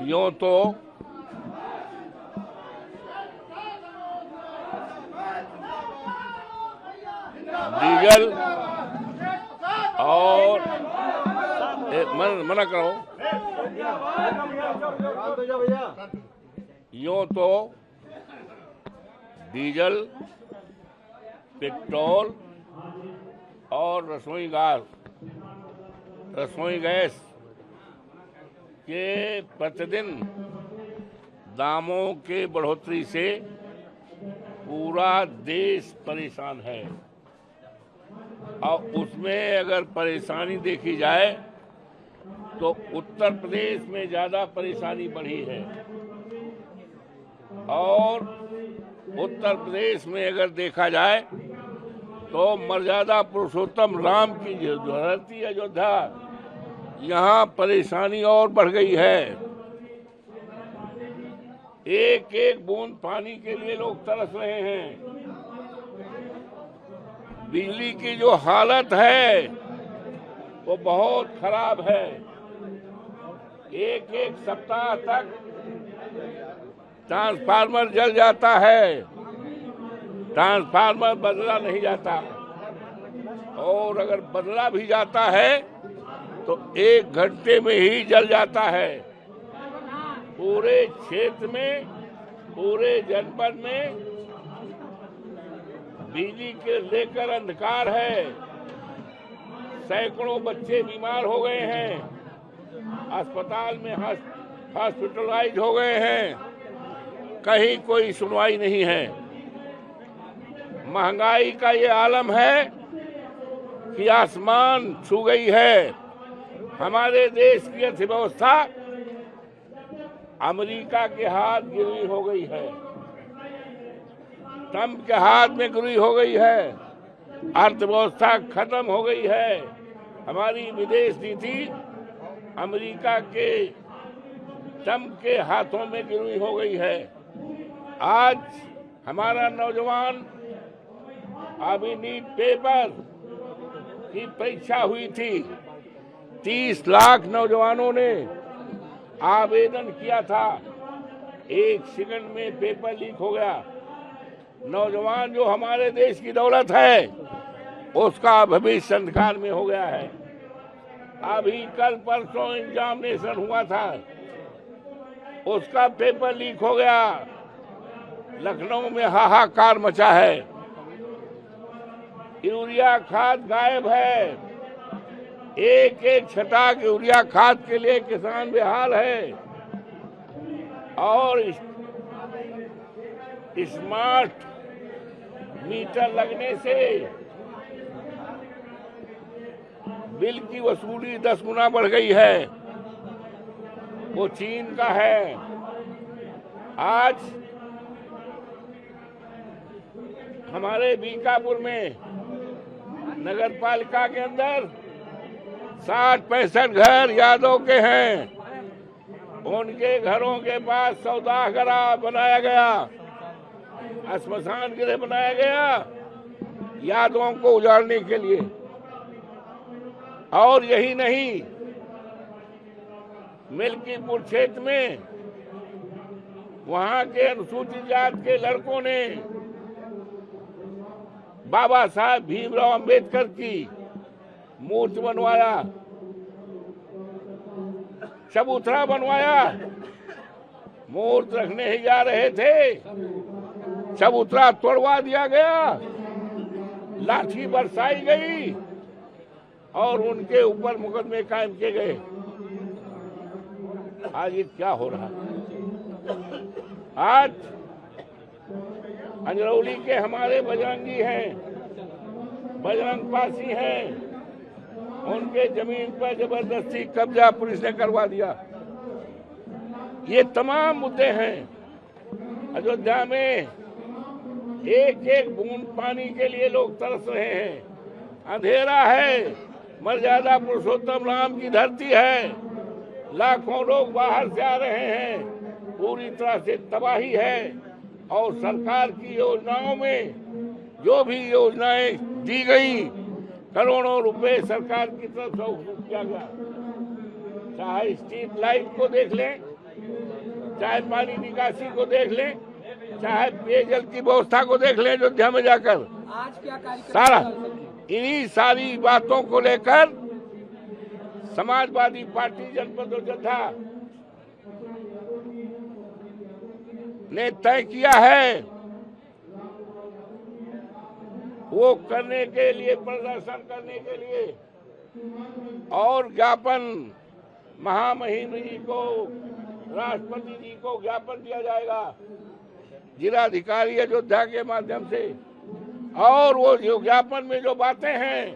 यूं तो डीजल और मना करो, यूं तो डीजल, पेट्रोल और रसोई गैस के प्रतिदिन दामों के बढ़ोतरी से पूरा देश परेशान है। और उसमें अगर परेशानी देखी जाए तो उत्तर प्रदेश में ज़्यादा परेशानी बढ़ी है। और उत्तर प्रदेश में अगर देखा जाए तो मर्यादा पुरुषोत्तम राम की जो धरती अयोध्या, यहाँ परेशानी और बढ़ गई है। एक एक बूंद पानी के लिए लोग तरस रहे हैं। बिजली की जो हालत है वो बहुत खराब है। एक एक सप्ताह तक ट्रांसफार्मर जल जाता है, ट्रांसफार्मर बदला नहीं जाता, और अगर बदला भी जाता है तो 1 घंटे में ही जल जाता है। पूरे क्षेत्र में, पूरे जनपद में बिजली के लेकर अंधकार है। सैकड़ों बच्चे बीमार हो गए हैं, अस्पताल में हॉस्पिटलाइज हो गए हैं, कहीं कोई सुनवाई नहीं है। महंगाई का ये आलम है कि आसमान छू गई है। हमारे देश की अर्थव्यवस्था अमेरिका के हाथ गिरवी हो गई है, ट्रंप के हाथ में गिरवी हो गई है, अर्थव्यवस्था खत्म हो गई है। हमारी विदेश नीति अमेरिका के ट्रंप के हाथों में गिरवी हो गई है। आज हमारा नौजवान, अभी नीट पेपर की परीक्षा हुई थी, 30 लाख नौजवानों ने आवेदन किया था। 1 सेकंड में पेपर लीक हो गया। नौजवान जो हमारे देश की दौलत है, उसका भविष्य अंधकार में हो गया है। अभी कल परसों एग्जामिनेशन हुआ था, उसका पेपर लीक हो गया। लखनऊ में हाहाकार मचा है। यूरिया खाद गायब है। एक एक छटाक यूरिया खाद के लिए किसान बेहाल है। और स्मार्ट मीटर लगने से बिल की वसूली 10 गुना बढ़ गई है। वो चीन का है। आज हमारे बीकापुर में नगर पालिका के अंदर 60-65 घर यादव के हैं। उनके घरों के पास सौदागरा बनाया गया, श्मशान गृह बनाया गया यादवों को उजाड़ने के लिए। और यही नहीं, मिल्कीपुर क्षेत्र में वहां के अनुसूचित जाति के लड़कों ने बाबा साहब भीमराव अंबेडकर की मूर्ति बनवाया, चबूतरा बनवाया। मूर्ति रखने ही जा रहे थे, चबूतरा तोड़वा दिया गया, लाठी बरसाई गई और उनके ऊपर मुकदमे कायम किए गए। आज ये क्या हो रहा है? आज अंजरौली के हमारे बजरंगी हैं, बजरंग पासी हैं, उनके जमीन पर जबरदस्ती कब्जा पुलिस ने करवा दिया। ये तमाम मुद्दे हैं। अयोध्या में एक एक बूंद पानी के लिए लोग तरस रहे हैं। अंधेरा है, मर्यादा पुरुषोत्तम राम की धरती है। लाखों लोग बाहर से आ रहे हैं, पूरी तरह से तबाही है। और सरकार की योजनाओं में जो भी योजनाएं दी गई, करोड़ों रुपए सरकार की तरफ से किया गया। चाहे स्ट्रीट लाइट को देख लें, चाहे पानी निकासी को देख लें, चाहे पेयजल की व्यवस्था को देख लें अयोध्या में जाकर। आज क्या कार्यक्रम सारा इन्हीं सारी बातों को लेकर समाजवादी पार्टी जनपद अयोध्या ने तय किया है। वो करने के लिए, प्रदर्शन करने के लिए और ज्ञापन महामहिम जी को, राष्ट्रपति जी को ज्ञापन दिया जाएगा जिलाधिकारी अयोध्या के माध्यम से। और वो जो ज्ञापन में जो बातें हैं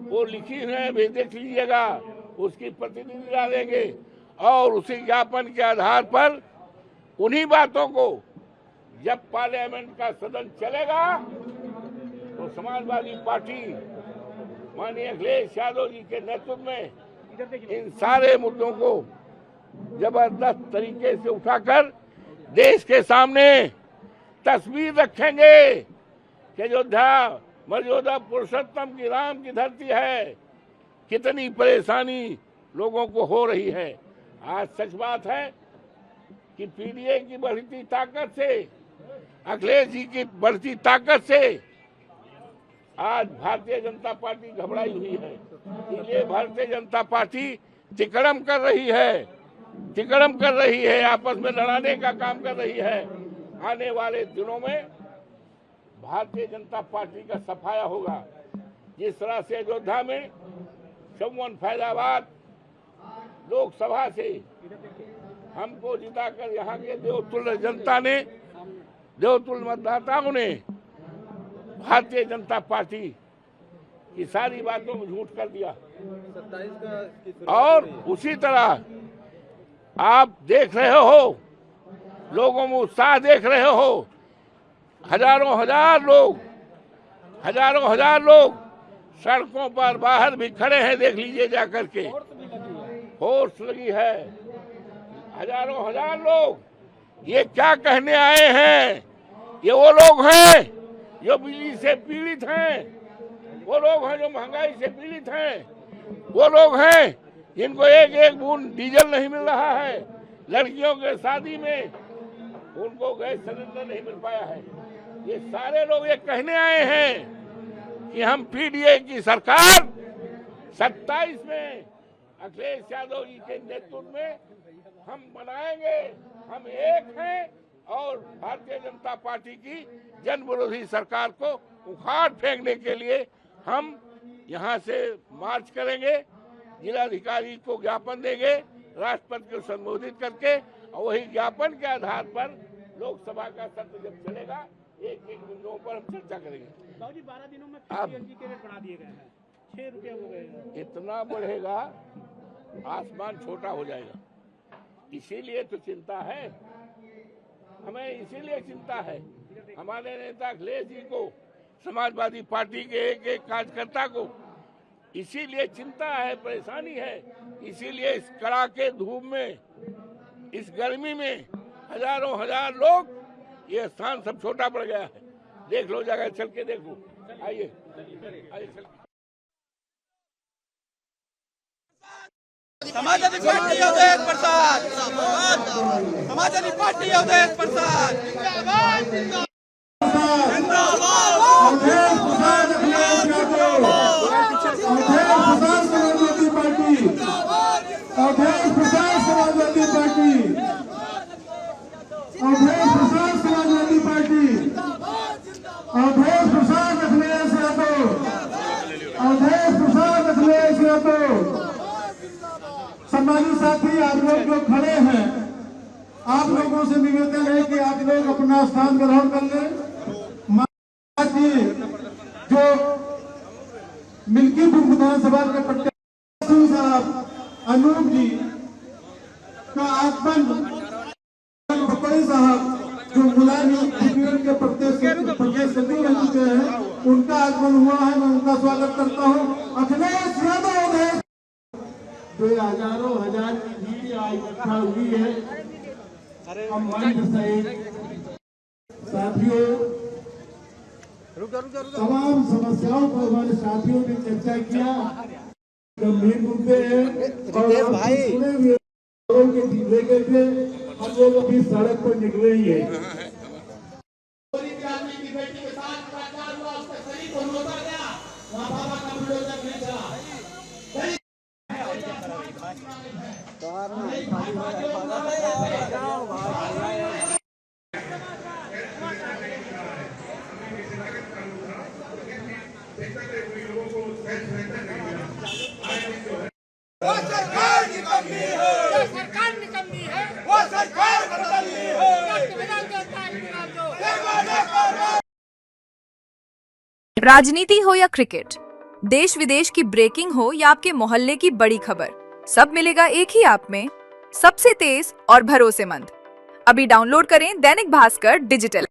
वो लिखी हैं, भी देख लीजिएगा, उसकी प्रतिनिधि डालेंगे और उसी ज्ञापन के आधार पर उन्हीं बातों को जब पार्लियामेंट का सदन चलेगा तो समाजवादी पार्टी माननीय अखिलेश यादव जी के नेतृत्व में इन सारे मुद्दों को जबरदस्त तरीके से उठाकर देश के सामने तस्वीर रखेंगे कि अयोध्या मर्यादा पुरुषोत्तम की राम की धरती है, कितनी परेशानी लोगों को हो रही है। आज सच बात है कि पीडीए की बढ़ती ताकत से, अखिलेश जी की बढ़ती ताकत से आज भारतीय जनता पार्टी घबराई हुई है। इसलिए भारतीय जनता पार्टी तिकड़म कर रही है, आपस में लड़ाने का काम कर रही है। आने वाले दिनों में भारतीय जनता पार्टी का सफाया होगा। जिस तरह से अयोध्या में चौवन फैजाबाद लोकसभा से हमको जिताकर यहाँ के देवतुल्य जनता ने, देवतुल्य मतदाताओं ने भारतीय जनता पार्टी की सारी बातों में झूठ कर दिया। और उसी तरह आप देख रहे हो, लोगों में उत्साह देख रहे हो, हजारों हजार लोग सड़कों पर बाहर भी खड़े हैं, देख लीजिए जाकर के, फोर्स लगी है, हजारों हजार लोग। ये क्या कहने आए हैं? ये वो लोग हैं जो बिजली से पीड़ित हैं, वो लोग हैं जो महंगाई से पीड़ित हैं, वो लोग हैं जिनको एक एक बूंद डीजल नहीं मिल रहा है, लड़कियों के शादी में उनको गैस सिलेंडर नहीं मिल पाया है। ये सारे लोग ये कहने आए हैं कि हम पीडीए की सरकार 27 में अखिलेश यादव जी के नेतृत्व में हम बनाएंगे, हम एक हैं और भारतीय जनता पार्टी की जन विरोधी सरकार को उखाड़ फेंकने के लिए हम यहाँ से मार्च करेंगे, जिलाधिकारी को ज्ञापन देंगे, राष्ट्रपति को संबोधित करके, और वही ज्ञापन के आधार पर लोकसभा का सत्र जब चलेगा एक बिंदुओं पर हम चर्चा करेंगे। बाबूजी 12 दिनों में पीएनजी के रेट बढ़ा दिए गए हैं, 6 रुपये हो गए हैं। इतना बढ़ेगा आसमान छोटा हो जाएगा, इसीलिए तो चिंता है हमें, इसीलिए चिंता है हमारे नेता अखिलेश जी को, समाजवादी पार्टी के एक एक कार्यकर्ता को, इसीलिए चिंता है, परेशानी है। इसीलिए इस कड़ाके धूप में, इस गर्मी में हजारों हजार लोग, ये स्थान सब छोटा पड़ गया है। देख लो, जगह चल के देख लो, आइए चल। समाजवादी पार्टी अवधेश प्रसाद, समाजवादी पार्टी अवधेश प्रसाद जिंदाबाद, जिंदाबाद, Awadhesh Prasad Akhilesh Yadav, Samajwadi party, Awadhesh Prasad Samajwadi party, Awadhesh Prasad Samajwadi party, Awadhesh Prasad Akhilesh Yadav, Awadhesh Prasad Akhilesh Yadav. सम्मानित साथी, आप लोग जो खड़े हैं, आप लोगों से निवेदन है कि आप लोग अपना स्थान ग्रहण कर लें। जो मिल्कीपुर विधानसभा के प्रत्याशी साहब अनूप जी का आगमन, पकड़ी साहब जो मुलायम के प्रदेश सचिव रह चुके हैं, उनका आगमन हुआ है। मैं उनका स्वागत करता हूँ। अखिलेश यादव जो हजारों हजार की भीड़ आज इकट्ठा हुई है, हम मंच सहित साथियों तमाम समस्याओं पर हमारे साथियों ने चर्चा किया, गंभीर मुद्दे हैं और सुने हुए के लेके थे, हम लोग अभी सड़क पर निकले ही हैं। की बेटी के साथ बलात्कार हुआ, उसका शरीर को नोचा गया, वहाँ बाबा का बुलडोजर नहीं चला। वो सरकार निकम्मी है, वो सरकार निकम्मी है, वो सरकार बदलनी है। राजनीति हो या क्रिकेट, देश विदेश की ब्रेकिंग हो या आपके मोहल्ले की बड़ी खबर, सब मिलेगा एक ही ऐप में, सबसे तेज और भरोसेमंद। अभी डाउनलोड करें दैनिक भास्कर डिजिटल।